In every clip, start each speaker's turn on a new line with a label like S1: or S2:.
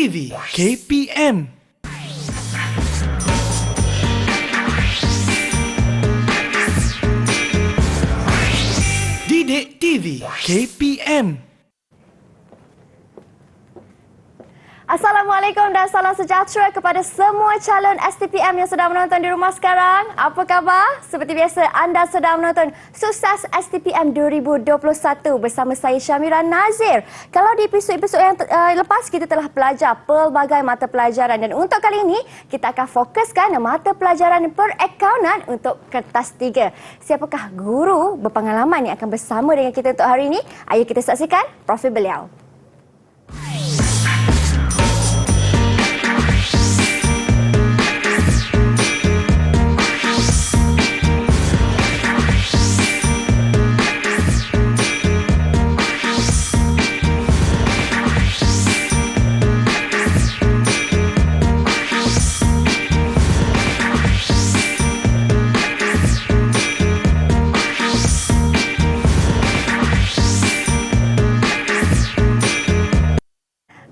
S1: TV KPM. Didik TV KPM.
S2: Assalamualaikum dan salam sejahtera kepada semua calon STPM yang sedang menonton di rumah sekarang. Apa khabar? Seperti biasa, anda sedang menonton Sukses STPM 2021 bersama saya Syamira Nazir. Kalau di episod-episod yang lepas, kita telah belajar pelbagai mata pelajaran dan untuk kali ini, kita akan fokuskan mata pelajaran perakaunan untuk kertas 3. Siapakah guru berpengalaman yang akan bersama dengan kita untuk hari ini? Ayo kita saksikan profil beliau.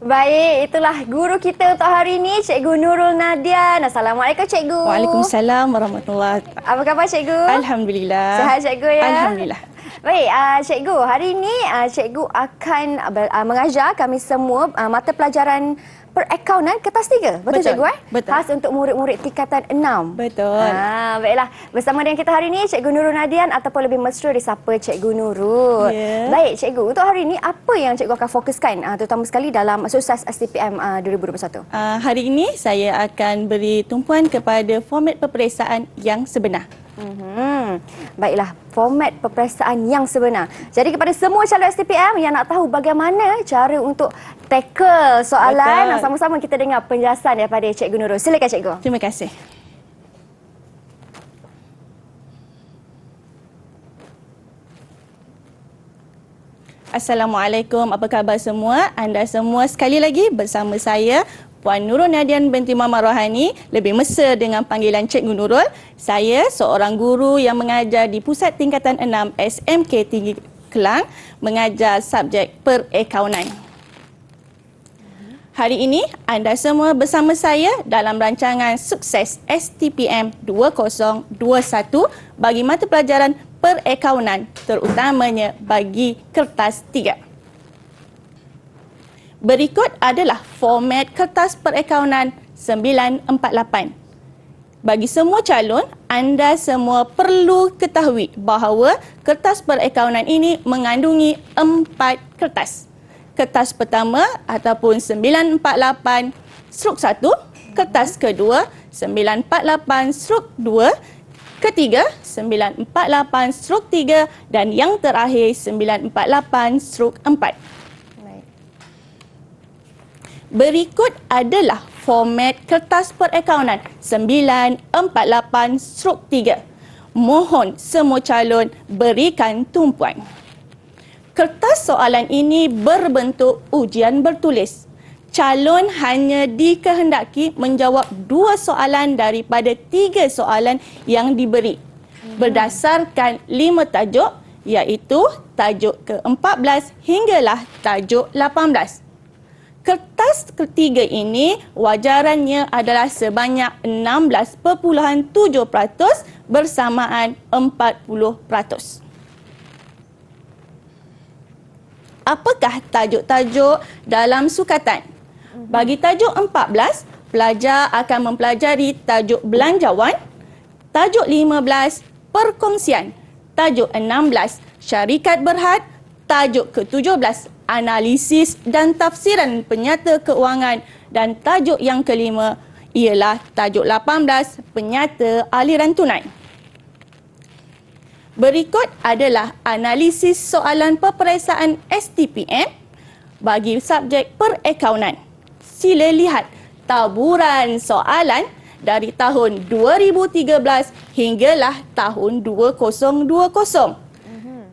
S2: Baik, itulah guru kita untuk hari ini, Cikgu Nurul Nadian. Assalamualaikum, Cikgu.
S3: Waalaikumsalam warahmatullahi.
S2: Apa khabar, Cikgu?
S3: Alhamdulillah.
S2: Sihat, Cikgu, ya?
S3: Alhamdulillah.
S2: Baik, Cikgu, hari ini Cikgu akan mengajar kami semua mata pelajaran perakaunan kertas 3. Betul, Cikgu?
S3: Betul.
S2: Khas untuk murid-murid tingkatan 6.
S3: Betul.
S2: Baiklah, bersama dengan kita hari ini Cikgu Nurul Nadian ataupun lebih mesra disapa Cikgu Nurul.
S3: Yeah.
S2: Baik, Cikgu, untuk hari ini apa yang Cikgu akan fokuskan terutama sekali dalam Sukses STPM 2021?
S3: Hari ini saya akan beri tumpuan kepada format peperiksaan yang sebenar.
S2: Baiklah, format peperiksaan yang sebenar. Jadi kepada semua calon STPM yang nak tahu bagaimana cara untuk tackle soalan, sama-sama kita dengar penjelasan daripada Cikgu Nurul. Silakan, Cikgu.
S3: Terima kasih. Assalamualaikum, apa khabar semua? Anda semua sekali lagi bersama saya Puan Nurul Nadian binti Muhammad Rohani, lebih mesra dengan panggilan Cikgu Nurul. Saya seorang guru yang mengajar di Pusat Tingkatan 6 SMK Tinggi Kelang, mengajar subjek perakaunan. Hari ini anda semua bersama saya dalam rancangan Sukses STPM 2021 bagi mata pelajaran perakaunan, terutamanya bagi kertas 3. Berikut adalah format kertas perakaunan 948. Bagi semua calon, anda semua perlu ketahui bahawa kertas perakaunan ini mengandungi 4 kertas. Kertas pertama ataupun 948/1, kertas kedua 948/2, ketiga 948/3 dan yang terakhir 948/4. Berikut adalah format kertas perakaunan 948/3. Mohon semua calon berikan tumpuan. Kertas soalan ini berbentuk ujian bertulis. Calon hanya dikehendaki menjawab 2 soalan daripada 3 soalan yang diberi berdasarkan 5 tajuk, iaitu tajuk ke-14 hinggalah tajuk 18. Kertas ketiga ini wajarannya adalah sebanyak 16.7% bersamaan 40%. Apakah tajuk-tajuk dalam sukatan? Bagi tajuk 14, pelajar akan mempelajari tajuk belanjawan, tajuk 15, perkongsian, tajuk 16, syarikat berhad, tajuk ke-17, analisis dan tafsiran penyata keuangan dan tajuk yang kelima ialah tajuk 18, penyata aliran tunai. Berikut adalah analisis soalan peperiksaan STPM bagi subjek perakaunan. Sila lihat taburan soalan dari tahun 2013 hinggalah tahun 2020.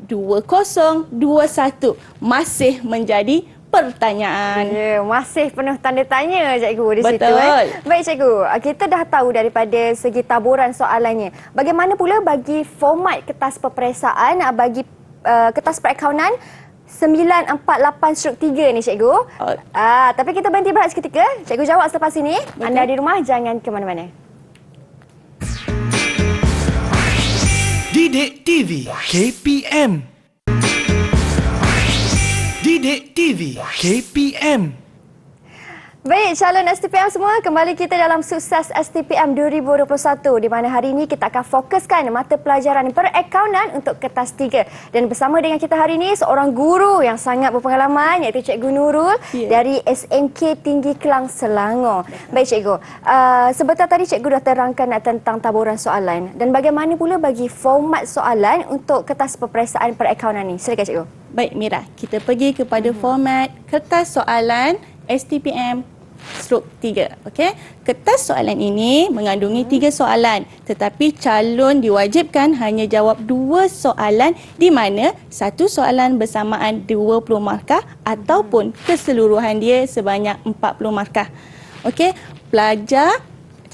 S3: 2021 masih menjadi pertanyaan.
S2: Ya, masih penuh tanda tanya, Cikgu, di situ.
S3: Betul.
S2: Baik, Cikgu. Kita dah tahu daripada segi taburan soalannya. Bagaimana pula bagi format kertas peperiksaan bagi kertas perakaunan 948/3 ni cikgu. Tapi kita berhenti berehat seketika. Cikgu jawab selepas ini.
S3: Betul.
S2: Anda di rumah jangan ke mana-mana.
S1: Didik TV KPM. Didik TV KPM.
S2: Baik, calon STPM semua, kembali kita dalam Sukses STPM 2021 di mana hari ini kita akan fokuskan mata pelajaran perakaunan untuk kertas 3. Dan bersama dengan kita hari ini seorang guru yang sangat berpengalaman iaitu Cikgu Nurul dari SMK Tinggi Kelang Selangor. Baik Cikgu, sebentar tadi Cikgu dah terangkan tentang taburan soalan dan bagaimana pula bagi format soalan untuk kertas peperiksaan perakaunan ni. Silakan Cikgu.
S3: Baik Mira, kita pergi kepada format kertas soalan STPM/3. Okey. Kertas soalan ini mengandungi 3 soalan, tetapi calon diwajibkan hanya jawab 2 soalan di mana satu soalan bersamaan 20 markah ataupun keseluruhan dia sebanyak 40 markah. Okey, pelajar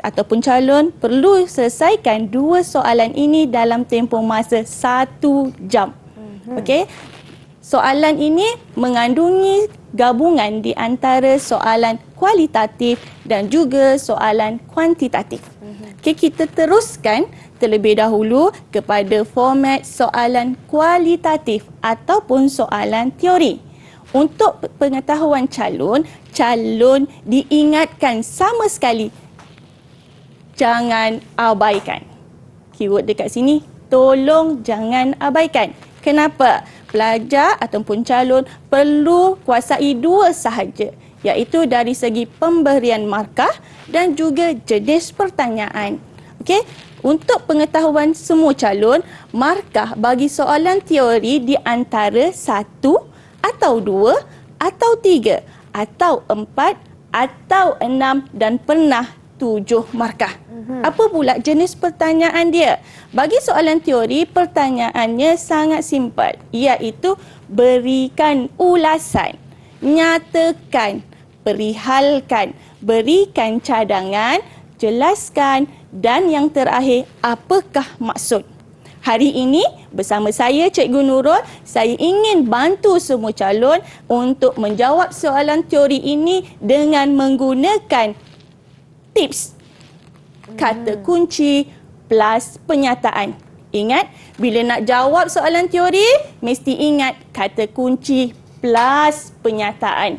S3: ataupun calon perlu selesaikan 2 soalan ini dalam tempoh masa 1 jam. Okey. Soalan ini mengandungi gabungan di antara soalan kualitatif dan juga soalan kuantitatif. Okay, kita teruskan terlebih dahulu kepada format soalan kualitatif ataupun soalan teori. Untuk pengetahuan calon diingatkan sama sekali jangan abaikan. Keyword dekat sini, tolong jangan abaikan. Kenapa? Pelajar ataupun calon perlu kuasai 2 sahaja, iaitu dari segi pemberian markah dan juga jenis pertanyaan. Okey, untuk pengetahuan semua calon, markah bagi soalan teori di antara 1 atau 2 atau 3 atau 4 atau 6 dan pernah 7 markah. Apa pula jenis pertanyaan dia? Bagi soalan teori, pertanyaannya sangat simple, iaitu berikan ulasan, nyatakan, perihalkan, berikan cadangan, jelaskan dan yang terakhir, apakah maksud? Hari ini bersama saya Cikgu Nurul, saya ingin bantu semua calon untuk menjawab soalan teori ini dengan menggunakan tips kata kunci plus penyataan. Ingat, bila nak jawab soalan teori, mesti ingat kata kunci plus penyataan.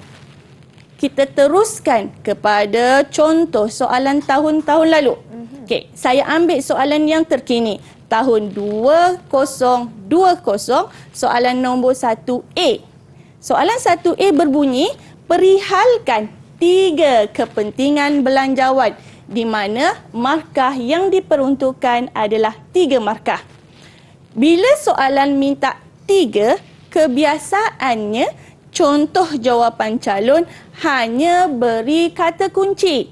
S3: Kita teruskan kepada contoh soalan tahun-tahun lalu. Okey, saya ambil soalan yang terkini. Tahun 2020, soalan nombor 1A. Soalan 1A berbunyi, perihalkan 3 kepentingan belanjawan di mana markah yang diperuntukkan adalah 3 markah. Bila soalan minta 3, kebiasaannya contoh jawapan calon hanya beri kata kunci.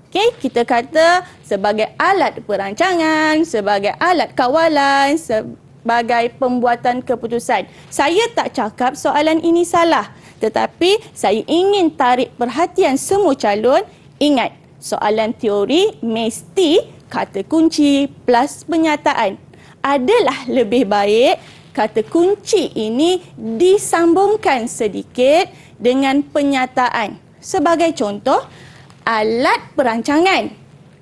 S3: Okey, kita kata sebagai alat perancangan, sebagai alat kawalan, sebagai pembuatan keputusan. Saya tak cakap soalan ini salah, tetapi saya ingin tarik perhatian semua calon. Ingat, soalan teori mesti kata kunci plus penyataan. Adalah lebih baik kata kunci ini disambungkan sedikit dengan penyataan. Sebagai contoh, alat perancangan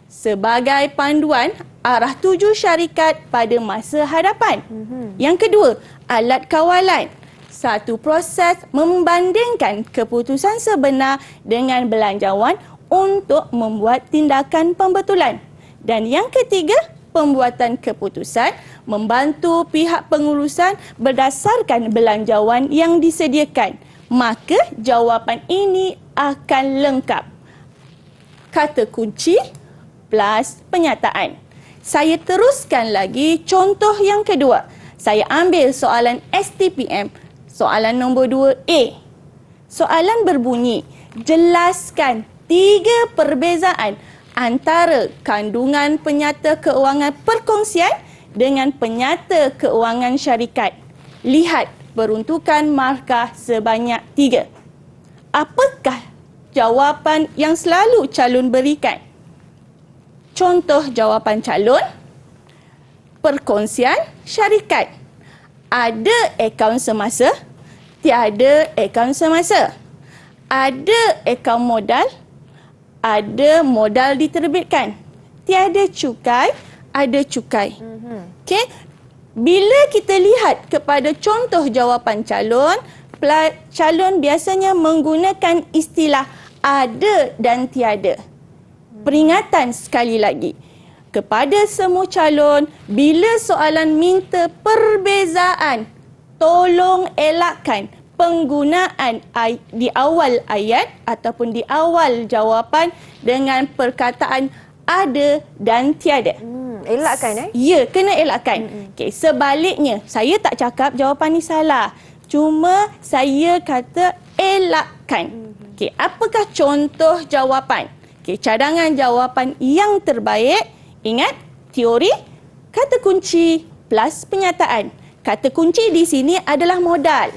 S3: sebagai panduan arah tuju syarikat pada masa hadapan. Yang kedua, alat kawalan. Satu proses membandingkan keputusan sebenar dengan belanjawan untuk membuat tindakan pembetulan. Dan yang ketiga, pembuatan keputusan membantu pihak pengurusan berdasarkan belanjawan yang disediakan. Maka jawapan ini akan lengkap. Kata kunci plus penyataan. Saya teruskan lagi contoh yang kedua. Saya ambil soalan STPM, soalan nombor 2A. Soalan berbunyi, jelaskan 3 perbezaan antara kandungan penyata keuangan perkongsian dengan penyata keuangan syarikat. Lihat peruntukan markah sebanyak 3. Apakah jawapan yang selalu calon berikan? Contoh jawapan calon, perkongsian syarikat. Ada akaun semasa, tiada akaun semasa. Ada akaun modal, ada modal diterbitkan. Tiada cukai, ada cukai. Okey. Bila kita lihat kepada contoh jawapan calon, calon biasanya menggunakan istilah ada dan tiada. Peringatan sekali lagi kepada semua calon, bila soalan minta perbezaan, tolong elakkan penggunaan di awal ayat ataupun di awal jawapan dengan perkataan ada dan tiada.
S2: Elakkan
S3: Ya, kena elakkan. Okey, sebaliknya, saya tak cakap jawapan ni salah. Cuma saya kata elakkan. Okey, apakah contoh jawapan? Okey, cadangan jawapan yang terbaik, ingat, teori, kata kunci plus penyataan. Kata kunci di sini adalah modal.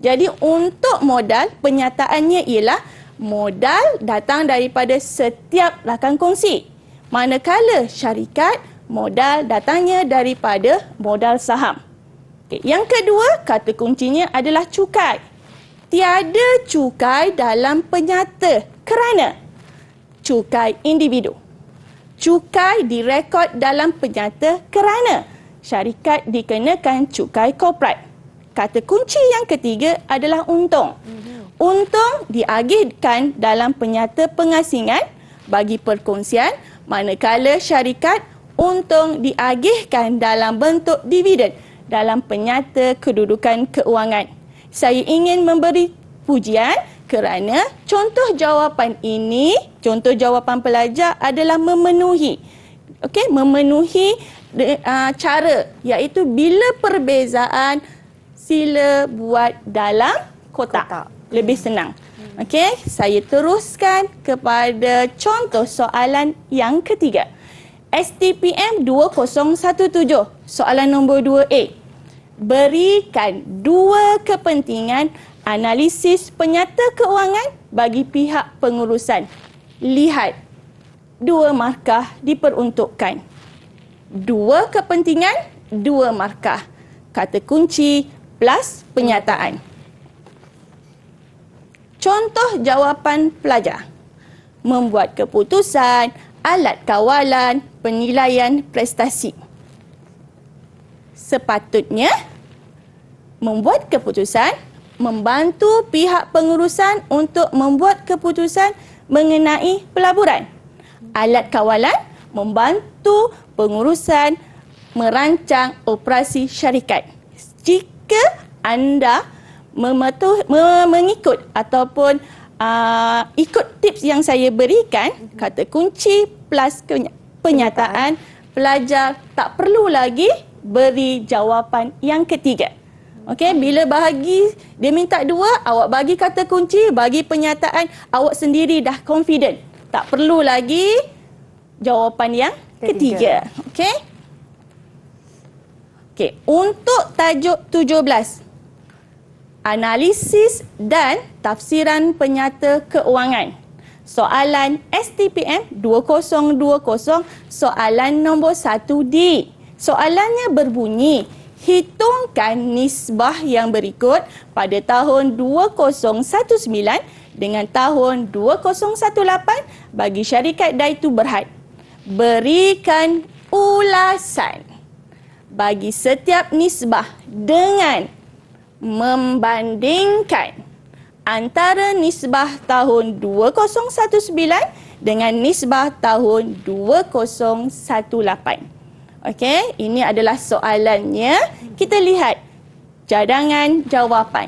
S3: Jadi untuk modal, penyataannya ialah modal datang daripada setiap rakan kongsi. Manakala syarikat, modal datangnya daripada modal saham. Okay. Yang kedua, kata kuncinya adalah cukai. Tiada cukai dalam penyata kerana cukai individu. Cukai direkod dalam penyata kerana syarikat dikenakan cukai korporat. Kata kunci yang ketiga adalah untung. Untung diagihkan dalam penyata pengasingan bagi perkongsian, manakala syarikat untung diagihkan dalam bentuk dividen dalam penyata kedudukan keuangan. Saya ingin memberi pujian kerana contoh jawapan ini, contoh jawapan pelajar adalah memenuhi. Okey, memenuhi cara, iaitu bila perbezaan sila buat dalam kotak. Lebih senang. Okey, saya teruskan kepada contoh soalan yang ketiga. STPM 2017, soalan nombor 2A. Berikan dua kepentingan analisis penyata keuangan bagi pihak pengurusan. Lihat, dua markah diperuntukkan. Dua kepentingan, dua markah. Kata kunci plus penyataan. Contoh jawapan pelajar. Membuat keputusan, alat kawalan, penilaian prestasi. Sepatutnya membuat keputusan, membantu pihak pengurusan untuk membuat keputusan mengenai pelaburan. Alat kawalan, membantu pengurusan merancang operasi syarikat. Jika anda mengikut ataupun ikut tips yang saya berikan, kata kunci plus penyataan, pelajar tak perlu lagi beri jawapan yang ketiga. Okey, bila bahagi dia minta dua, awak bagi kata kunci, bagi penyataan, awak sendiri dah confident. Tak perlu lagi jawapan yang ketiga. Okey. Okey, untuk tajuk 17. Analisis dan tafsiran penyata keuangan. Soalan STPM 2020, soalan nombor 1D. Soalannya berbunyi, hitungkan nisbah yang berikut pada tahun 2019 dengan tahun 2018 bagi syarikat Daitu Berhad. Berikan ulasan bagi setiap nisbah dengan membandingkan antara nisbah tahun 2019 dengan nisbah tahun 2018. Okey, ini adalah soalannya. Kita lihat cadangan jawapan.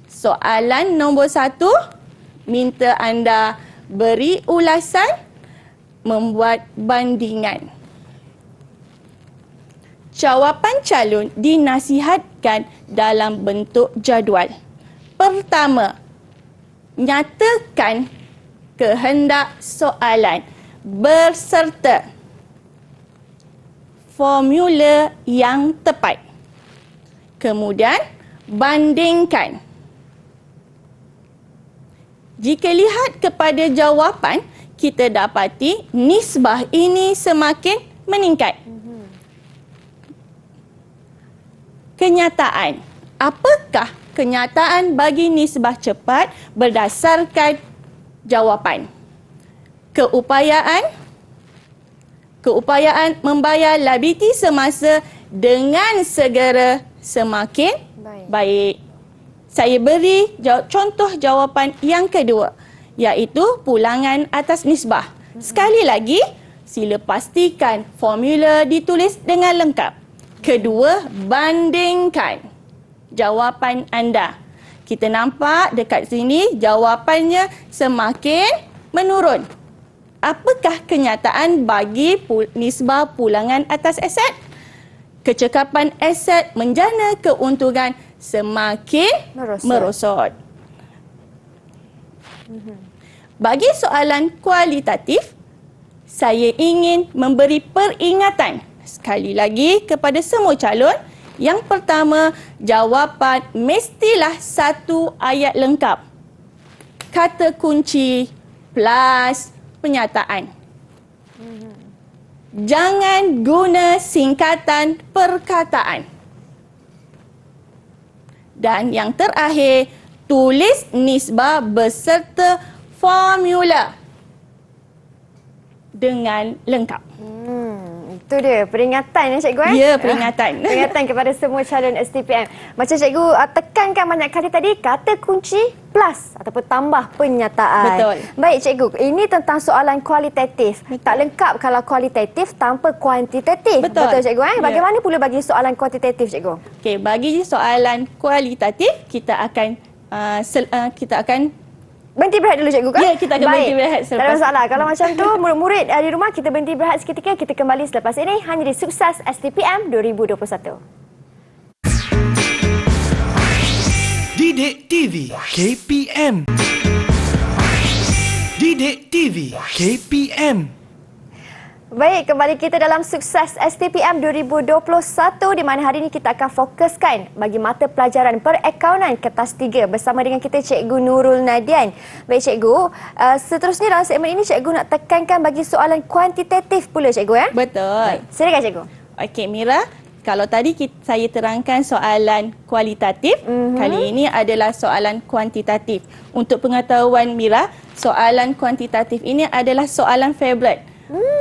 S3: Soalan nombor 1 minta anda beri ulasan, membuat bandingan. Jawapan calon dinasihatkan dalam bentuk jadual. Pertama, nyatakan kehendak soalan berserta formula yang tepat. Kemudian, bandingkan. Jika lihat kepada jawapan, kita dapati nisbah ini semakin meningkat. Kenyataan, apakah kenyataan bagi nisbah cepat berdasarkan jawapan. Keupayaan membayar liability semasa dengan segera semakin baik. Saya beri contoh jawapan yang kedua, iaitu pulangan atas nisbah. Sekali lagi, sila pastikan formula ditulis dengan lengkap. Kedua, bandingkan jawapan anda. Kita nampak dekat sini jawapannya semakin menurun. Apakah kenyataan bagi nisbah pulangan atas aset? Kecekapan aset menjana keuntungan semakin merosot. Bagi soalan kualitatif, saya ingin memberi peringatan sekali lagi kepada semua calon. Yang pertama, jawapan mestilah satu ayat lengkap. Kata kunci plus penyataan. Jangan guna singkatan perkataan. Dan yang terakhir, tulis nisbah beserta formula dengan lengkap.
S2: Itu dia peringatan ya cikgu
S3: Ya, peringatan.
S2: Peringatan kepada semua calon STPM. Macam cikgu tekankan banyak kali tadi, kata kunci plus ataupun tambah penyataan.
S3: Betul.
S2: Baik cikgu, ini tentang soalan kualitatif. Betul. Tak lengkap kalau kualitatif tanpa kuantitatif. Betul cikgu Bagaimana pula bagi soalan kuantitatif cikgu?
S3: Okey, bagi soalan kualitatif kita akan
S2: berhenti berehat dulu cikgu kan?
S3: Ya, kita akan berhenti berehat selepas.
S2: Tak ada masalah. Kalau macam tu, murid-murid di rumah kita berhenti berehat seketika. Kita kembali selepas ini hanya di Sukses STPM 2021.
S1: Didik TV KPM. Didik TV KPM.
S2: Baik, kembali kita dalam Sukses STPM 2021 di mana hari ini kita akan fokuskan bagi mata pelajaran perakaunan kertas 3 bersama dengan kita Cikgu Nurul Nadian. Baik Cikgu, seterusnya dalam segmen ini Cikgu nak tekankan bagi soalan kuantitatif pula Cikgu
S3: Betul.
S2: Baik, silakan Cikgu.
S3: Okey Mira, kalau tadi saya terangkan soalan kualitatif, kali ini adalah soalan kuantitatif. Untuk pengetahuan Mira, soalan kuantitatif ini adalah soalan favourite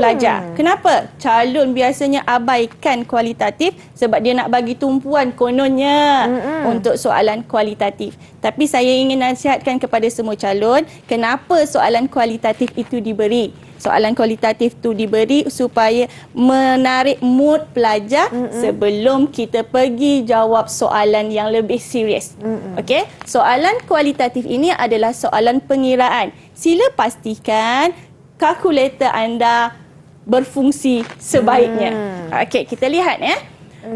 S3: pelajar. Kenapa? Calon biasanya abaikan kualitatif sebab dia nak bagi tumpuan kononnya untuk soalan kualitatif. Tapi saya ingin nasihatkan kepada semua calon, kenapa soalan kualitatif itu diberi? Soalan kualitatif itu diberi supaya menarik mood pelajar sebelum kita pergi jawab soalan yang lebih serius. Okey? Soalan kualitatif ini adalah soalan pengiraan. Sila pastikan kalkulator anda berfungsi sebaiknya. Okey, kita lihat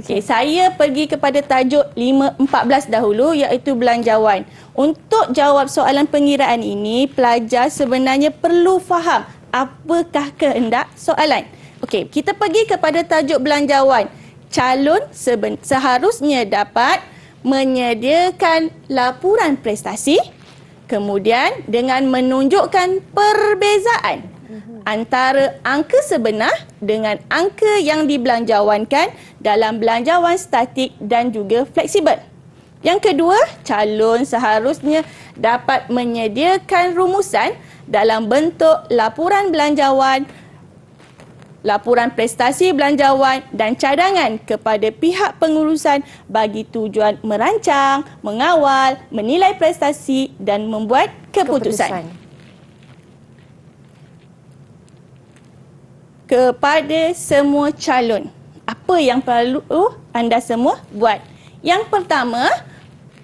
S3: Okey, saya pergi kepada tajuk 5.14 dahulu iaitu belanjawan. Untuk jawab soalan pengiraan ini, pelajar sebenarnya perlu faham apakah kehendak soalan. Okey, kita pergi kepada tajuk belanjawan. Calon seharusnya dapat menyediakan laporan prestasi, kemudian dengan menunjukkan perbezaan antara angka sebenar dengan angka yang dibelanjawankan dalam belanjawan statik dan juga fleksibel. Yang kedua, calon seharusnya dapat menyediakan rumusan dalam bentuk laporan belanjawan, laporan prestasi belanjawan dan cadangan kepada pihak pengurusan bagi tujuan merancang, mengawal, menilai prestasi dan membuat keputusan. Kepada semua calon, apa yang perlu anda semua buat? Yang pertama,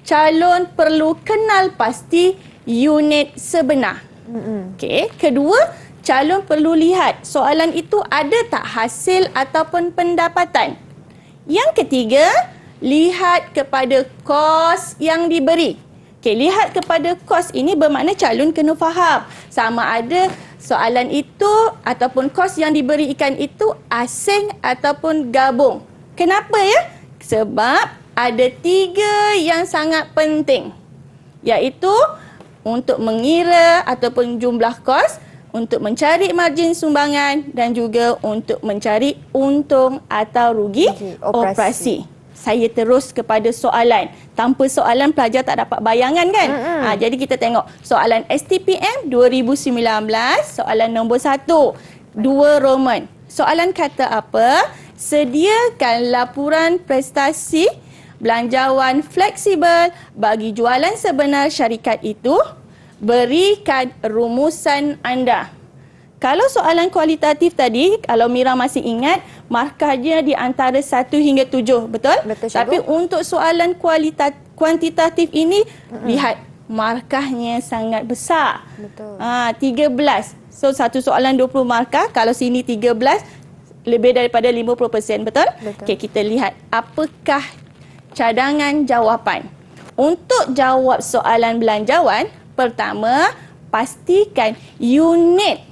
S3: calon perlu kenal pasti unit sebenar. Okey. Kedua, calon perlu lihat soalan itu ada tak hasil ataupun pendapatan. Yang ketiga, lihat kepada kos yang diberi. Okey, lihat kepada kos ini bermakna calon kena faham sama ada soalan itu ataupun kos yang diberikan itu asing ataupun gabung. Kenapa Sebab ada 3 yang sangat penting, iaitu untuk mengira ataupun jumlah kos, untuk mencari margin sumbangan dan juga untuk mencari untung atau rugi operasi. saya terus kepada soalan. Tanpa soalan pelajar tak dapat bayangan kan? Jadi kita tengok soalan STPM 2019, soalan nombor 1, 2 Roman. Soalan kata apa? Sediakan laporan prestasi belanjawan fleksibel bagi jualan sebenar syarikat itu. Berikan rumusan anda. Kalau soalan kualitatif tadi, kalau Mira masih ingat, markahnya di antara 1 hingga 7, betul?
S2: Betul, Cikgu.
S3: Tapi untuk soalan kuantitatif ini, lihat markahnya sangat besar.
S2: Betul.
S3: 13. So, satu soalan 20 markah, kalau sini 13, lebih daripada 50%, betul?
S2: Betul.
S3: Okey, kita lihat apakah cadangan jawapan. Untuk jawab soalan belanjawan, pertama, pastikan unit.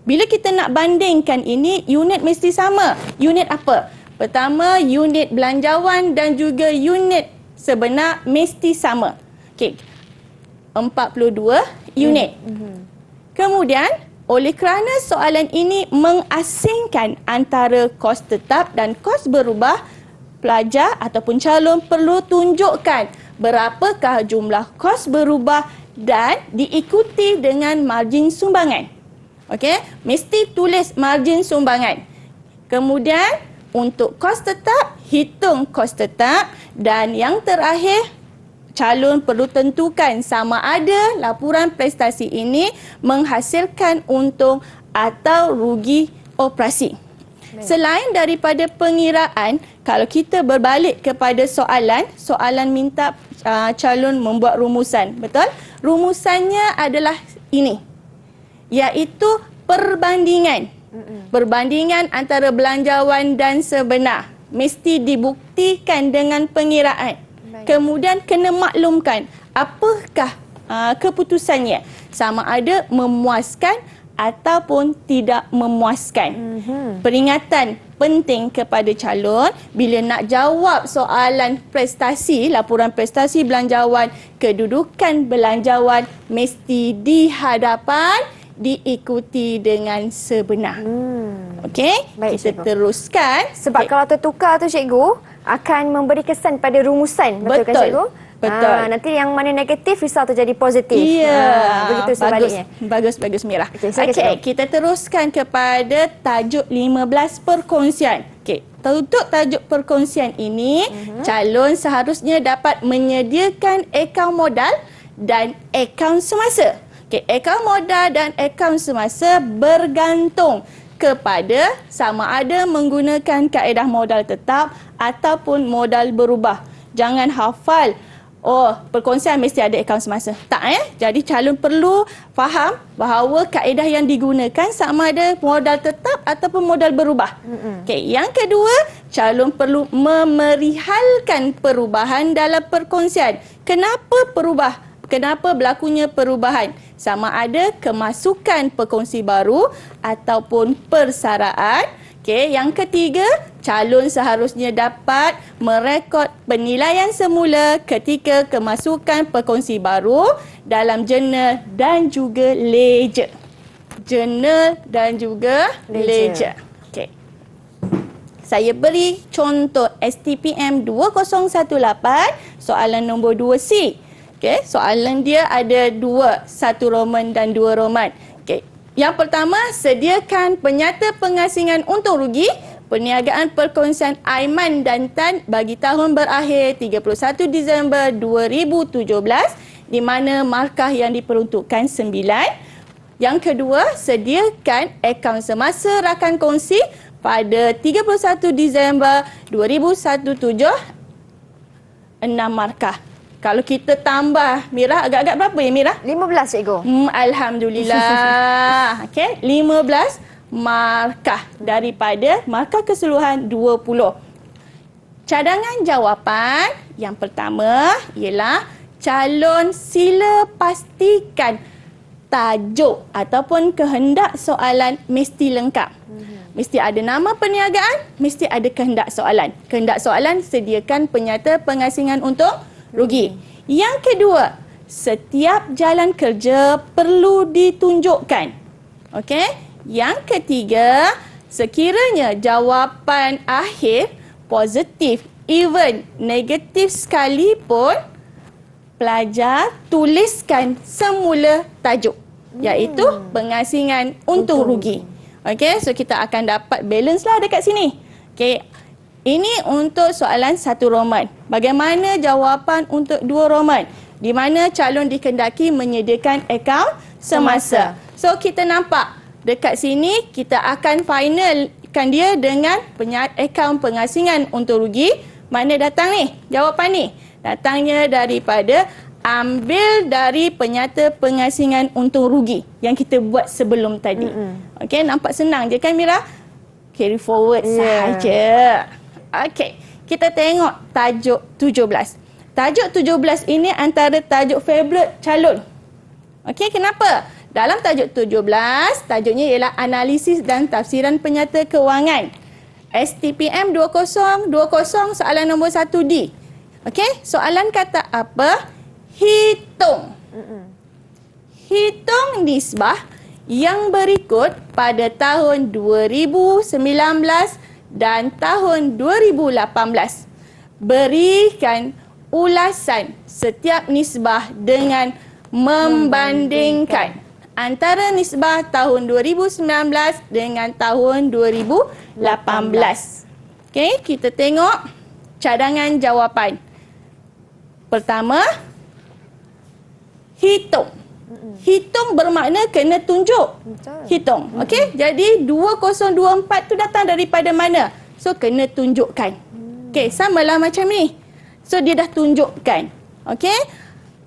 S3: Bila kita nak bandingkan ini, unit mesti sama. Unit apa? Pertama, unit belanjawan dan juga unit sebenar mesti sama. Okey. 42 unit. Kemudian, oleh kerana soalan ini mengasingkan antara kos tetap dan kos berubah, pelajar ataupun calon perlu tunjukkan berapakah jumlah kos berubah dan diikuti dengan margin sumbangan. Okey, mesti tulis margin sumbangan. Kemudian untuk kos tetap, hitung kos tetap, dan yang terakhir, calon perlu tentukan sama ada laporan prestasi ini menghasilkan untung atau rugi operasi. Selain daripada pengiraan, kalau kita berbalik kepada soalan minta calon membuat rumusan, betul? Rumusannya adalah ini, iaitu perbandingan. Perbandingan antara belanjawan dan sebenar. Mesti dibuktikan dengan pengiraan. Kemudian kena maklumkan apakah keputusannya. Sama ada memuaskan ataupun tidak memuaskan. Peringatan penting kepada calon bila nak jawab soalan prestasi, laporan prestasi belanjawan, kedudukan belanjawan mesti di hadapan, diikuti dengan sebenar. Okey,
S2: Baik,
S3: kita
S2: Cikgu.
S3: teruskan.
S2: Sebab kalau tertukar tu, Cikgu, akan memberi kesan pada rumusan. Betul kan,
S3: Betul.
S2: Cikgu?
S3: Betul.
S2: Nanti yang mana negatif, risau tu jadi positif.
S3: Ya,
S2: Begitu sebaliknya.
S3: Bagus Mira.
S2: Okey, silakan, Cikgu.
S3: Kita teruskan kepada tajuk 15 perkongsian. Okey, untuk tajuk perkongsian ini, calon seharusnya dapat menyediakan akaun modal dan akaun semasa. Okey, akaun modal dan akaun semasa bergantung kepada sama ada menggunakan kaedah modal tetap ataupun modal berubah. Jangan hafal, perkongsian mesti ada akaun semasa. Tak Jadi calon perlu faham bahawa kaedah yang digunakan sama ada modal tetap ataupun modal berubah. Okey, yang kedua, calon perlu memerihalkan perubahan dalam perkongsian. Kenapa berlakunya perubahan? Sama ada kemasukan perkongsi baru ataupun persaraan. Okey, yang ketiga, calon seharusnya dapat merekod penilaian semula ketika kemasukan perkongsi baru dalam jurnal dan juga ledger. Jurnal dan juga ledger. Okey. Saya beri contoh STPM 2018, soalan nombor 2C. Okey, soalan dia ada 2, 1 Roman dan 2 Roman. Okey. Yang pertama, sediakan penyata pengasingan untung rugi perniagaan perkongsian Aiman dan Tan bagi tahun berakhir 31 Disember 2017 di mana markah yang diperuntukkan 9. Yang kedua, sediakan akaun semasa rakan kongsi pada 31 Disember 2017 6 markah. Kalau kita tambah, Mira, agak-agak berapa ya, Mira?
S2: 15, Cikgu.
S3: Alhamdulillah. Okey, 15 markah daripada markah keseluruhan 20. Cadangan jawapan yang pertama ialah calon sila pastikan tajuk ataupun kehendak soalan mesti lengkap. Mesti ada nama perniagaan, mesti ada kehendak soalan. Kehendak soalan sediakan penyata pengasingan untung rugi. Yang kedua, setiap jalan kerja perlu ditunjukkan. Okey? Yang ketiga, sekiranya jawapan akhir positif even negatif sekalipun, pelajar tuliskan semula tajuk, iaitu pengasingan untung rugi. Okey, so kita akan dapat balance lah dekat sini. Okey, ini untuk soalan 1 Roman. Bagaimana jawapan untuk 2 Roman? Di mana calon dikendaki menyediakan akaun semasa. So kita nampak dekat sini kita akan finalkan dia dengan akaun pengasingan untung rugi. Mana datang ni? Jawapan ni. Datangnya daripada ambil dari penyata pengasingan untung rugi yang kita buat sebelum tadi. Okey, nampak senang je kan Mira? Carry forward sahaja. Okey, kita tengok tajuk 17. Tajuk 17 ini antara tajuk favourite calon. Okey, kenapa? Dalam tajuk 17, tajuknya ialah analisis dan tafsiran penyata kewangan. STPM 2020 soalan nombor 1D. Okey, soalan kata apa? Hitung. Hitung nisbah yang berikut pada tahun 2019 dan tahun 2018. Berikan ulasan setiap nisbah dengan membandingkan antara nisbah tahun 2019 dengan tahun 2018. Okey, kita tengok cadangan jawapan. Pertama, hitung. Hitung bermakna kena tunjuk. Hitung. Okey, jadi 2024 tu datang daripada mana? So kena tunjukkan. Okey, samalah macam ni. So dia dah tunjukkan. Okey?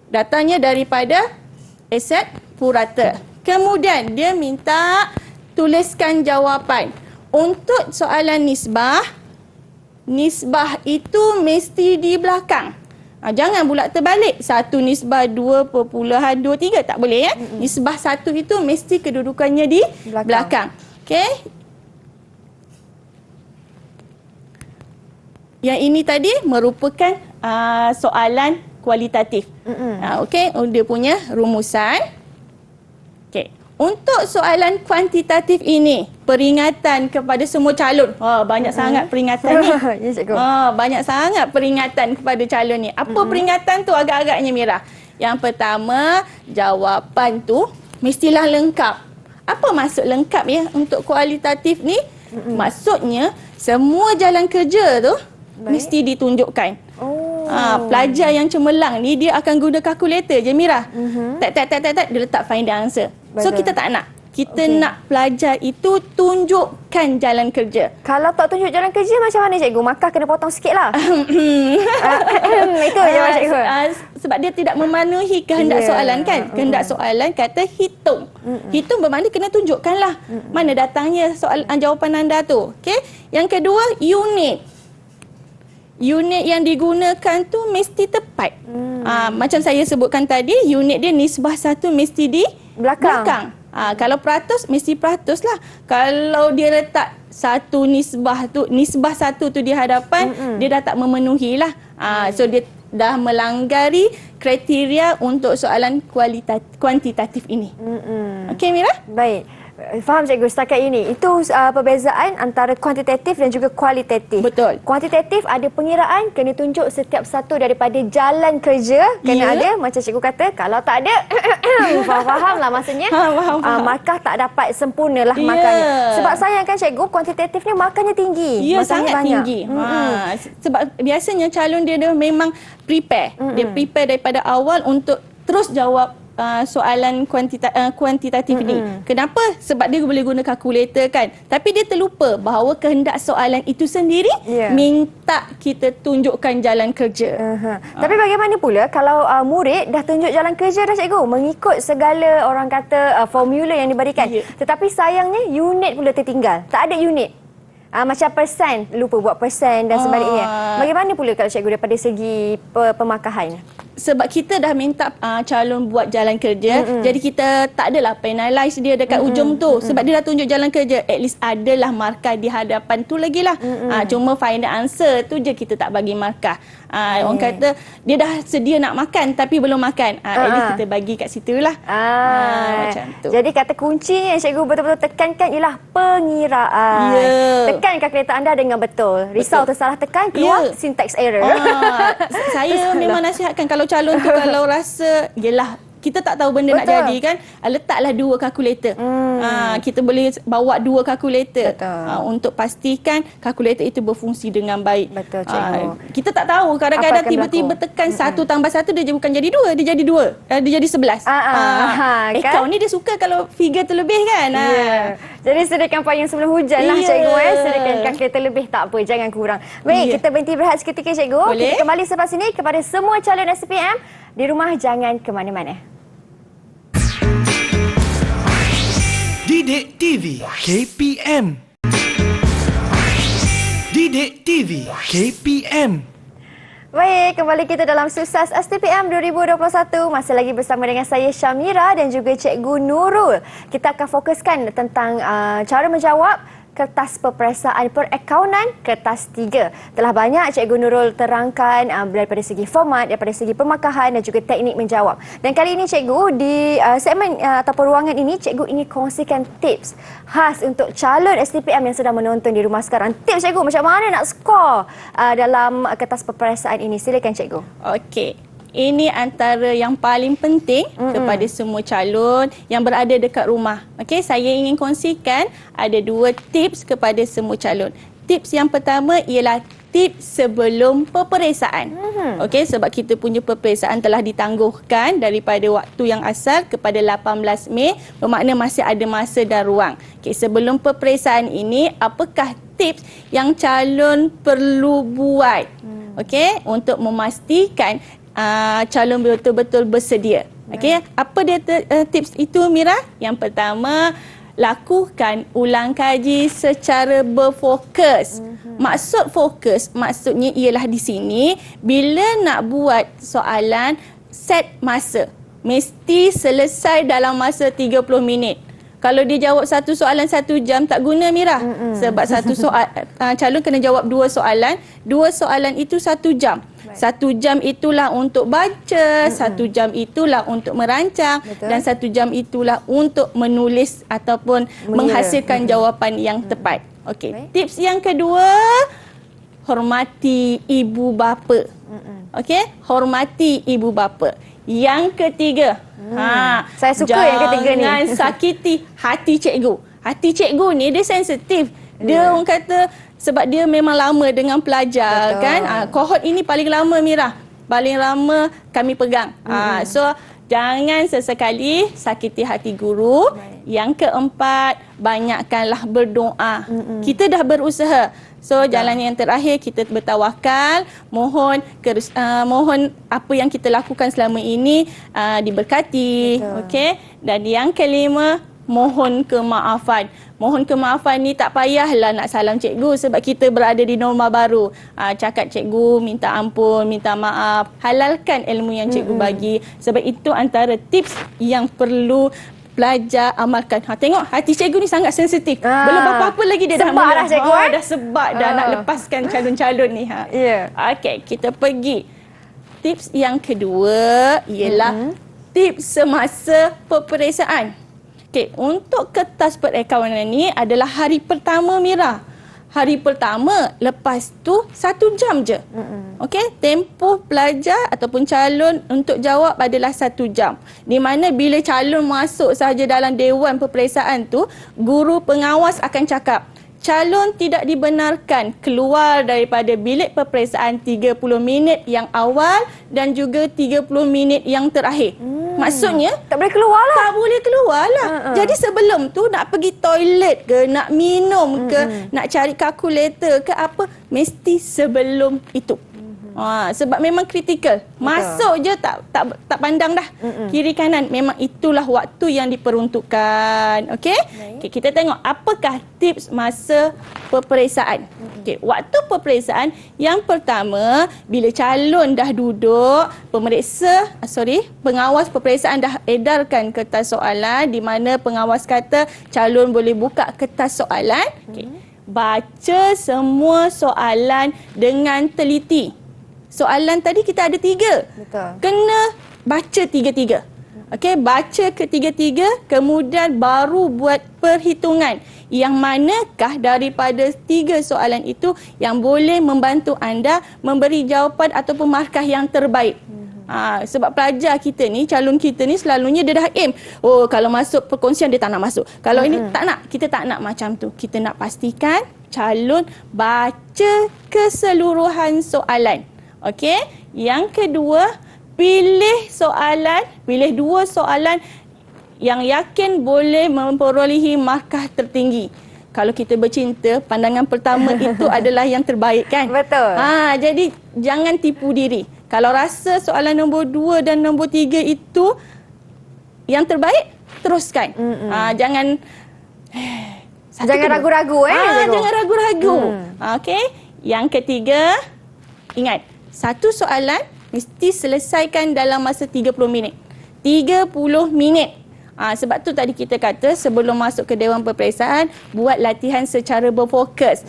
S3: Datangnya daripada aset purata. Kemudian dia minta tuliskan jawapan. Untuk soalan nisbah, nisbah itu mesti di belakang. Jangan pula terbalik. 1 nisbah 2.23 tak boleh ya. Nisbah 1 itu mesti kedudukannya di belakang. Okey? Yang ini tadi merupakan soalan kualitatif. Okey, dia punya rumusan. Okey, untuk soalan kuantitatif ini, peringatan kepada semua calon. Banyak sangat peringatan ni.
S2: Ya, cikgu.
S3: Banyak sangat peringatan kepada calon ni. Apa peringatan tu agak-agaknya Mira? Yang pertama, jawapan tu mestilah lengkap. Apa maksud lengkap ya untuk kualitatif ni? Maksudnya semua jalan kerja tu mesti ditunjukkan. Pelajar yang cemerlang ni dia akan guna kalkulator je Mira. Tak dia letak final answer. So kita tak nak. Kita nak pelajar itu tunjukkan jalan kerja.
S2: Kalau tak tunjuk jalan kerja macam mana cikgu? Maka kena potong sikit lah. Itu je cikgu.
S3: Sebab dia tidak memenuhi kehendak soalan kan. Kehendak soalan kata hitung. Hitung bermakna kena tunjukkanlah mana datangnya jawapan anda tu. Okay? Yang kedua, unit. Unit yang digunakan tu mesti tepat. Macam saya sebutkan tadi, unit dia nisbah 1 mesti di belakang. Kalau peratus, mesti peratus lah. Kalau dia letak 1 nisbah 1 tu di hadapan, dia dah tak memenuhi lah. So dia dah melanggari kriteria untuk soalan kuantitatif ini. Okey Mira?
S2: Baik. Faham cikgu setakat ini. Itu perbezaan antara kuantitatif dan juga kualitatif.
S3: Betul.
S2: Kuantitatif ada pengiraan, kena tunjuk setiap satu daripada jalan kerja. Kena ada, macam cikgu kata, kalau tak ada, faham lah maksudnya. Markah tak dapat sempurna lah markahnya. Sebab sayang kan cikgu, kuantitatif ni markahnya tinggi.
S3: Ya, sangat banyak. Tinggi. Sebab biasanya calon dia memang prepare. Dia prepare daripada awal untuk terus jawab soalan kuantitatif ni. Kenapa? Sebab dia boleh guna kalkulator kan. Tapi dia terlupa bahawa kehendak soalan itu sendiri minta kita tunjukkan jalan kerja.
S2: Tapi bagaimana pula kalau murid dah tunjuk jalan kerja dah cikgu, mengikut segala orang kata formula yang diberikan. Tetapi sayangnya unit pula tertinggal. Tak ada unit. Macam persen, lupa buat persen dan sebaliknya. Bagaimana pula kalau cikgu daripada segi pemakahan?
S3: sebab kita dah minta calon buat jalan kerja, jadi kita tak adalah penalize dia dekat ujung tu. Sebab dia dah tunjuk jalan kerja, at least adalah markah di hadapan tu lagi lah. Cuma final answer tu je kita tak bagi markah. Orang kata dia dah sedia nak makan tapi belum makan. At least kita bagi kat situ lah. Macam tu.
S2: Jadi kata kunci yang cikgu betul-betul tekankan ialah pengiraan. Tekan kalkulator anda dengan betul. Risau tersalah tekan, keluar syntax error.
S3: Saya memang nasihatkan kalau calon tu kalau rasa yelah kita tak tahu benda nak jadi kan, letaklah 2 kalkulator. Kita boleh bawa 2 kalkulator untuk pastikan kalkulator itu berfungsi dengan baik.
S2: Betul, cikgu.
S3: Kita tak tahu kadang-kadang tiba-tiba tekan 1 tambah 1 dia bukan jadi 2, dia jadi 2. Dia jadi 11. Account ni dia suka kalau figure terlebih kan.
S2: Jadi sediakan payung sebelum hujan lah cikgu. Sediakan kalkulator lebih tak apa, jangan kurang. Baik, kita berhenti berehat seketika cikgu.
S3: Boleh?
S2: Kita kembali selepas ini kepada semua calon SPM. Di rumah jangan ke mana-mana.
S1: Didik TV KPM. Didik TV KPM.
S2: Baik, kembali kita dalam Sukses STPM 2021. Masih lagi bersama dengan saya Syamira dan juga Cikgu Nurul. Kita akan fokuskan tentang cara menjawab kertas peperiksaan perakaunan kertas 3. Telah banyak Cikgu Nurul terangkan daripada segi format, daripada segi pemakahan dan juga teknik menjawab. Dan kali ini Cikgu di segmen ataupun ruangan ini Cikgu ingin kongsikan tips khas untuk calon STPM yang sedang menonton di rumah sekarang. Tips Cikgu macam mana nak skor dalam kertas peperiksaan ini. Silakan Cikgu.
S3: Okey. Ini antara yang paling penting kepada semua calon yang berada dekat rumah. Okey, saya ingin kongsikan ada 2 tips kepada semua calon. Tips yang pertama ialah tips sebelum peperiksaan. Okey, sebab kita punya peperiksaan telah ditangguhkan daripada waktu yang asal kepada 18 Mei, bermakna masih ada masa dan ruang. Okey, sebelum peperiksaan ini, apakah tips yang calon perlu buat? Okey, untuk memastikan calon betul-betul bersedia. Okey, apa dia tips itu Mira? Yang pertama, lakukan ulang kaji secara berfokus. Maksud fokus, maksudnya ialah di sini bila nak buat soalan set masa. Mesti selesai dalam masa 30 minit. Kalau dia jawab satu soalan 1 jam tak guna Mira. Sebab satu calon kena jawab 2 soalan. 2 soalan itu 1 jam. 1 jam itulah untuk baca, 1 jam itulah untuk merancang. Betul. Dan 1 jam itulah untuk menulis ataupun menghasilkan jawapan yang tepat. Okey. Tips yang kedua, hormati ibu bapa. Okey, hormati ibu bapa. Yang ketiga,
S2: saya suka yang ketiga ni.
S3: Jangan sakiti hati cikgu. Hati cikgu ni dia sensitif. Dia orang kata sebab dia memang lama dengan pelajar. Betul. Kan. Kohort ini paling lama Mira. Paling lama kami pegang. So jangan sesekali sakiti hati guru. Yang keempat, banyakkanlah berdoa. Kita dah berusaha. So jalan yang terakhir kita bertawakal, mohon apa yang kita lakukan selama ini diberkati. Okey. Dan yang kelima, mohon kemaafan. Mohon kemaafan ni tak payahlah nak salam cikgu sebab kita berada di norma baru. Cakap cikgu, minta ampun, minta maaf. Halalkan ilmu yang cikgu bagi. Sebab itu antara tips yang perlu pelajar amalkan. Tengok hati cikgu ni sangat sensitif. Belum apa-apa lagi dia dah mula.
S2: Cikgu,
S3: dah sebab dah nak lepaskan calon-calon ni. Okey, kita pergi. Tips yang kedua ialah tips semasa peperiksaan. Okey, untuk kertas perakaunan ni adalah hari pertama Mira. Hari pertama, lepas tu 1 jam je. Okey, tempoh pelajar ataupun calon untuk jawab adalah 1 jam. Di mana bila calon masuk sahaja dalam dewan peperiksaan tu, guru pengawas akan cakap, calon tidak dibenarkan keluar daripada bilik peperiksaan 30 minit yang awal dan juga 30 minit yang terakhir. Maksudnya
S2: tak boleh keluar lah.
S3: Tak boleh keluar lah. Jadi sebelum tu nak pergi toilet ke, nak minum ke, nak cari kalkulator ke apa, mesti sebelum itu. Sebab memang kritikal. Masuk je tak pandang dah. Kiri kanan, memang itulah waktu yang diperuntukkan. Okey? Okay, kita tengok apakah tips masa peperiksaan. Okey, waktu peperiksaan yang pertama, bila calon dah duduk, pengawas peperiksaan dah edarkan kertas soalan di mana pengawas kata calon boleh buka kertas soalan. Okey. Baca semua soalan dengan teliti. Soalan tadi kita ada 3.
S2: Betul.
S3: Kena baca 3-3. Okey, baca ketiga-tiga, kemudian baru buat perhitungan. Yang manakah daripada 3 soalan itu yang boleh membantu anda memberi jawapan ataupun markah yang terbaik. Sebab pelajar kita ni, calon kita ni selalunya dia dah aim. Oh, kalau masuk perkongsian dia tak nak masuk. Kalau ini tak nak, kita tak nak macam tu. Kita nak pastikan calon baca keseluruhan soalan. Okey? Yang kedua, pilih 2 soalan yang yakin boleh memperolehi markah tertinggi. Kalau kita bercinta, pandangan pertama itu adalah yang terbaik kan?
S2: Betul.
S3: Jadi jangan tipu diri. Kalau rasa soalan nombor 2 dan nombor 3 itu yang terbaik, teruskan. Jangan
S2: ragu-ragu
S3: jangan ragu-ragu. Okey. Yang ketiga, ingat, satu soalan mesti selesaikan dalam masa 30 minit. 30 minit. Sebab tu tadi kita kata sebelum masuk ke Dewan Peperiksaan, buat latihan secara berfokus.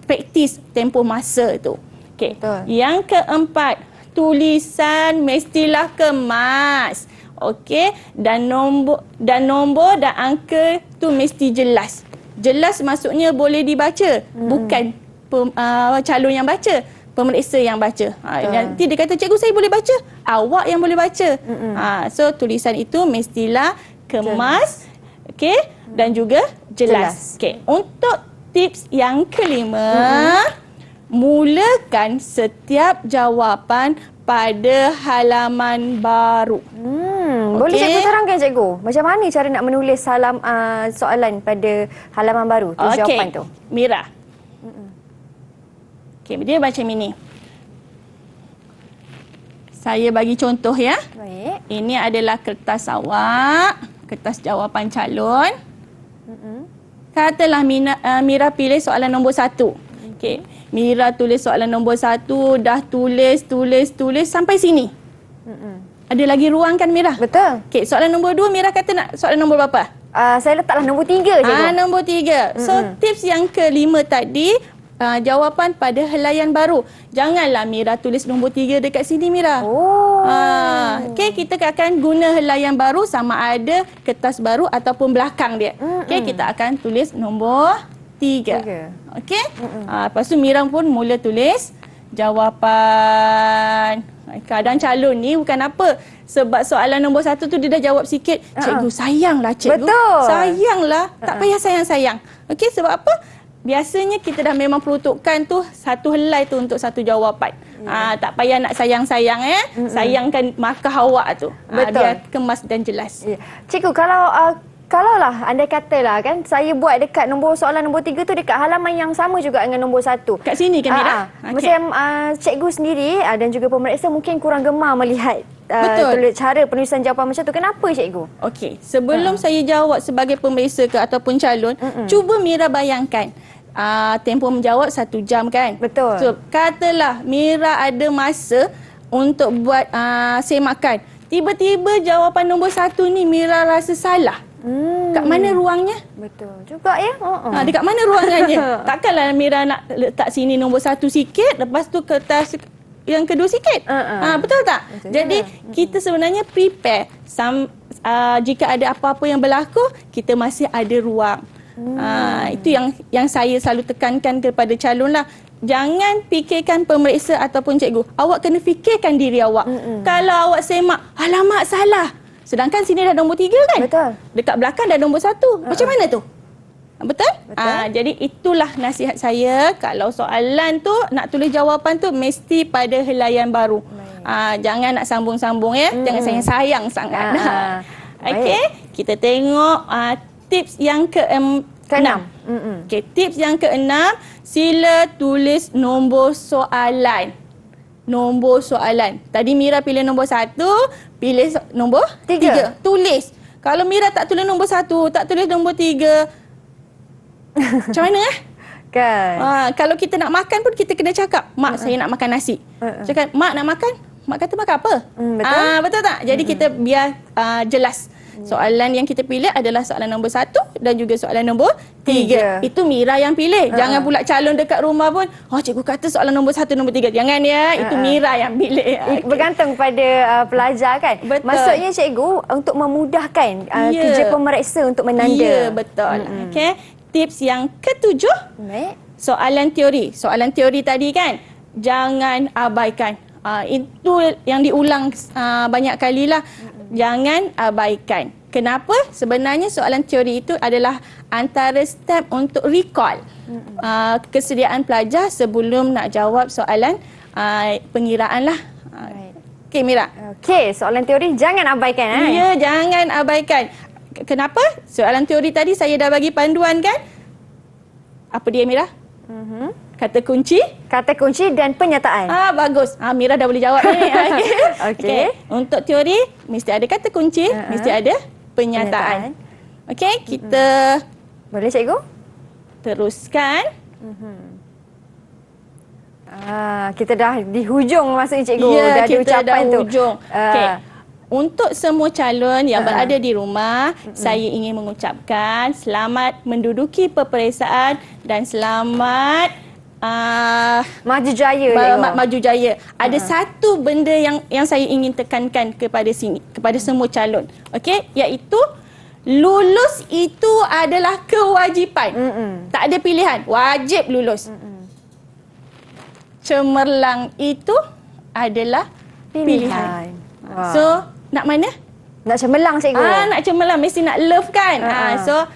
S3: Praktis tempoh masa tu. Okay. Yang keempat, tulisan mestilah kemas. Okey, dan nombor dan angka tu mesti jelas. Jelas maksudnya boleh dibaca, bukan calon yang baca, pemeriksa yang baca. Nanti dia kata, cikgu saya boleh baca, awak yang boleh baca. So tulisan itu mestilah kemas, okey, dan juga jelas. Okey, untuk tips yang kelima, mulakan setiap jawapan pada halaman baru.
S2: Boleh cikgu terangkan cikgu, macam mana cara nak menulis soalan pada halaman baru, tulis jawapan tu?
S3: Mira. Okey, dia macam ini. Saya bagi contoh ya.
S2: Baik.
S3: Ini adalah kertas awak, kertas jawapan calon. Katalah Mira pilih soalan nombor 1. Okey, Mira tulis soalan nombor 1, dah tulis sampai sini. Ada lagi ruang kan Mira?
S2: Betul.
S3: Okey, soalan nombor 2 Mira kata nak soalan nombor berapa?
S2: Saya letaklah nombor 3 cikgu.
S3: Nombor 3. So tips yang kelima tadi, jawapan pada helaian baru. Janganlah Mira tulis nombor 3 dekat sini Mira. Okey, kita akan guna helaian baru sama ada kertas baru ataupun belakang dia. Okey, kita akan tulis nombor 3. Okey? Lepas tu Mira pun mula tulis jawapan. Kadang calon ni bukan apa, sebab soalan nombor 1 tu dia dah jawab sikit. Cikgu, sayanglah cikgu.
S2: Betul.
S3: Sayanglah. Tak payah sayang-sayang. Okey, sebab apa? Biasanya kita dah memang peruntukkan tu satu helai tu untuk satu jawapan. Tak payah nak sayang-sayang sayangkan markah awak tu. Dia kemas dan jelas.
S2: Cikgu, kalau lah andai katalah kan saya buat dekat soalan nombor 3 tu dekat halaman yang sama juga dengan nombor 1.
S3: Kat sini kan Mira?
S2: Macam cikgu sendiri dan juga pemeriksa mungkin kurang gemar melihat cara penulisan jawapan macam tu. Kenapa cikgu?
S3: Okey, sebelum saya jawab sebagai pemeriksa ke ataupun calon, cuba Mira bayangkan. Tempoh menjawab 1 jam kan?
S2: Betul.
S3: So, katalah Mira ada masa untuk buat semakan. Tiba-tiba jawapan nombor 1 ni Mira rasa salah. Kat mana ruangnya?
S2: Betul juga ya.
S3: Dekat mana ruangannya? Takkanlah Mira nak letak sini nombor 1 sikit, lepas tu kertas yang kedua sikit. Betul tak?
S2: Betul.
S3: Jadi kita sebenarnya prepare. Jika ada apa-apa yang berlaku, kita masih ada ruang. Itu yang saya selalu tekankan kepada calon lah. Jangan fikirkan pemeriksa ataupun cikgu. Awak kena fikirkan diri awak. Kalau awak semak, alamak salah. Sedangkan sini dah nombor 3 kan?
S2: Betul.
S3: Dekat belakang dah nombor 1. Macam mana tu? Betul? Jadi itulah nasihat saya. Kalau soalan tu nak tulis jawapan tu mesti pada helaian baru. Jangan nak sambung-sambung ya. Jangan sayang-sayang sangat. Okey, kita tengok tips yang ke-6. Okey, tips yang ke-6, sila tulis nombor soalan. nombor soalan. Tadi Mira pilih nombor 1, pilih nombor
S2: 3.
S3: 3. Tulis. Kalau Mira tak tulis nombor 1, tak tulis nombor 3, macam mana
S2: Kan.
S3: kalau kita nak makan pun kita kena cakap, Mak saya nak makan nasi. Cakap, Mak nak makan. Mak kata makan apa?
S2: Betul.
S3: Betul tak? Jadi kita biar jelas. Soalan yang kita pilih adalah soalan nombor 1 dan juga soalan nombor 3. Itu Mira yang pilih. Jangan pula calon dekat rumah pun, cikgu kata soalan nombor 1, nombor 3. Jangan ya, itu Mira yang pilih.
S2: Bergantung pada pelajar kan.
S3: Betul.
S2: Maksudnya cikgu untuk memudahkan kerja pemeriksa untuk menanda.
S3: Ya, betul. Okey. Tips yang ke-7,
S2: Baik.
S3: soalan teori. Soalan teori tadi kan, jangan abaikan. Itu yang diulang banyak kali lah. Jangan abaikan. Kenapa? Sebenarnya soalan teori itu adalah antara step untuk recall kesediaan pelajar sebelum nak jawab soalan pengiraan lah. Okey, Mira.
S2: Okey, soalan teori jangan abaikan.
S3: Ya, jangan abaikan. Kenapa? Soalan teori tadi saya dah bagi panduan kan? Apa dia, Mira? Kata kunci.
S2: Kata kunci dan penyataan.
S3: Bagus. Mira dah boleh jawab ni.
S2: Okey.
S3: Untuk teori, mesti ada kata kunci, mesti ada penyataan. Okey, kita
S2: Boleh cikgu?
S3: teruskan.
S2: Kita dah di hujung maksudnya cikgu.
S3: Ya,
S2: dah di
S3: kita
S2: ucapan
S3: dah
S2: tu.
S3: hujung. Okey. Untuk semua calon yang berada di rumah, saya ingin mengucapkan selamat menduduki peperiksaan dan selamat
S2: Maju jaya cikgu.
S3: maju jaya. Ada satu benda yang saya ingin tekankan kepada semua calon. Okey, iaitu lulus itu adalah kewajipan. Tak ada pilihan, wajib lulus. Cemerlang itu adalah pilihan. So, nak mana?
S2: Nak cemerlang cikgu.
S3: Nak cemerlang mesti nak love kan. So,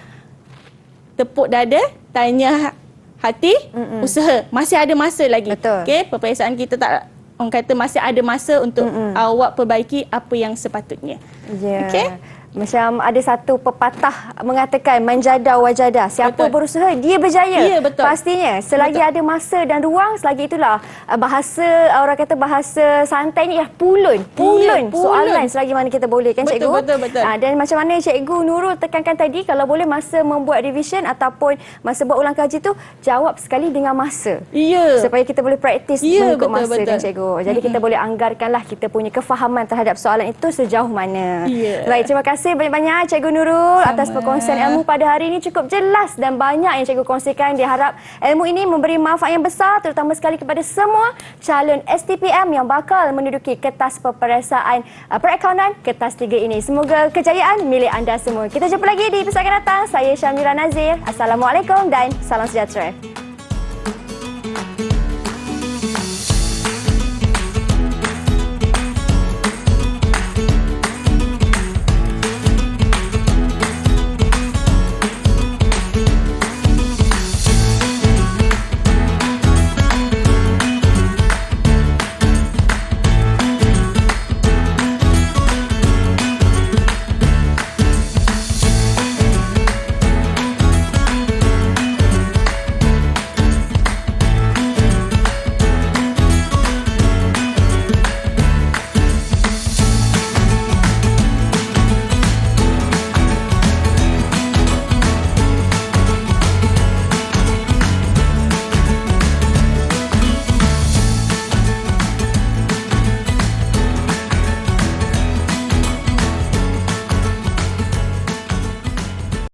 S3: tepuk dada, tanya hati, usaha. Masih ada masa lagi.
S2: Betul.
S3: Okey, peperiksaan kita tak, orang kata masih ada masa untuk awak perbaiki apa yang sepatutnya.
S2: Ya.
S3: Okey?
S2: Macam ada satu pepatah mengatakan manjada wajada. Siapa
S3: Betul.
S2: berusaha dia berjaya.
S3: Ya, betul.
S2: Pastinya selagi ada masa dan ruang, selagi itulah bahasa orang kata bahasa santai ni pulun soalan selagi mana kita boleh kan
S3: Betul,
S2: cikgu.
S3: betul.
S2: Dan macam mana cikgu Nurul tekankan tadi, kalau boleh masa membuat revision ataupun masa buat ulang kaji tu jawab sekali dengan masa.
S3: Ya.
S2: Supaya kita boleh praktis
S3: Ya,
S2: mengikut
S3: betul,
S2: masa
S3: betul.
S2: kan cikgu. Jadi kita boleh anggarkanlah kita punya kefahaman terhadap soalan itu sejauh mana.
S3: Ya.
S2: Baik, terima kasih banyak-banyak Cikgu Nurul atas perkongsian ilmu pada hari ini. Cukup jelas dan banyak yang cikgu kongsikan. Diharap ilmu ini memberi manfaat yang besar terutama sekali kepada semua calon STPM yang bakal menduduki kertas peperiksaan perakaunan kertas 3 ini. Semoga kejayaan milik anda semua. Kita jumpa lagi di episod akan datang. Saya Syamira Nazir. Assalamualaikum dan salam sejahtera.